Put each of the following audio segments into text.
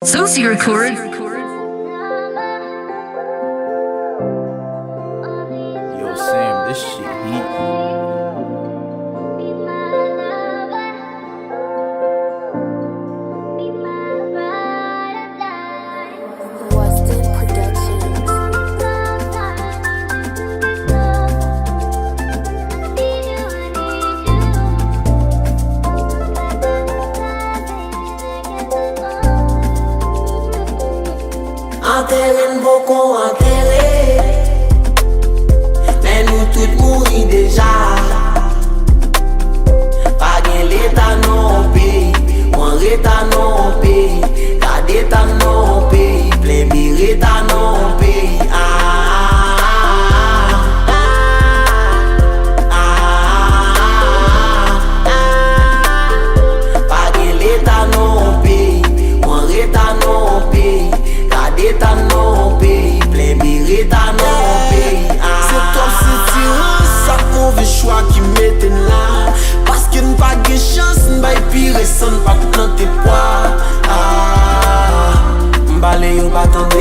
Soci record. Yo, Sam, this shit heat. Enterren beaucoup enterré, mais nous toutes mourir déjà. Pas gen l'état non pays, on reta non pays, kadeta non pays, plein bireta non pays. Pas gen l'état non pays, on reta non pays. Kadeta non pays, plein bireta non pays. C'est toi, c'est tirant, ça mauvais choix qui m'était là. Parce que nous pas de chance, nous pas pire, sans nous pas planter poids. M'balé yo pas tendre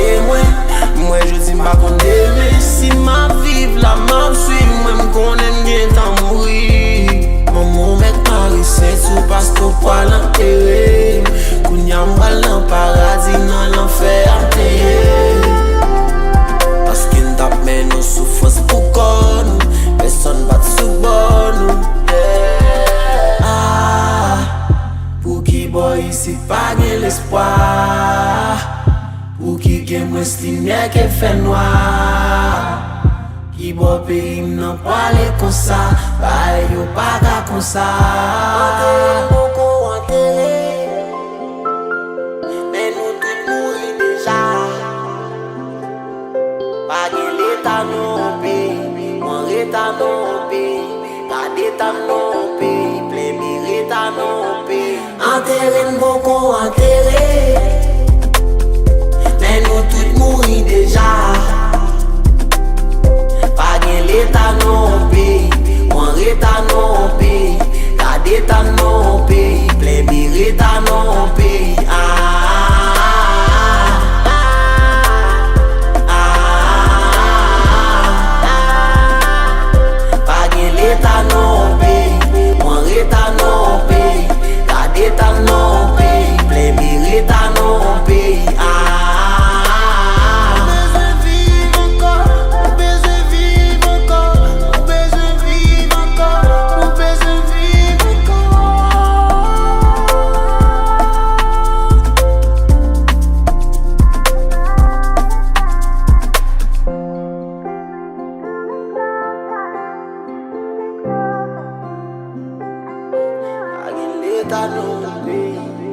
moi je dis pas qu'on aime. Si ma vive la m'a suit, moi m'connaît bien tant mourir. Maman mec Marie c'est tout parce que pas l'enterrer. Kounya m'bal dans paradis, dans l'enfer parce qu'il n'a pas nos souffrances pour nous. Personne bat sous bon. Pour qui boy ici pas gain l'espoir. Pour qui gain moins lumière qui fait noir. Qui boit pays n'en parle comme ça. Bah yo pas comme ça. Enterren beaucoup enterré, mais nous toutes mourir déjà. Pas gen l'état non pays, on reta non pays, kadeta non pays, plein bireta non pays. Enterren beaucoup enterré, mais nous toutes mourir déjà. Pas gen l'état non pays, on reta non pays, kadeta non pays, plein bireta non pays. L'état non pays, on reta non pays, kadeta non pays, plein bireta non pays. L'état non pays.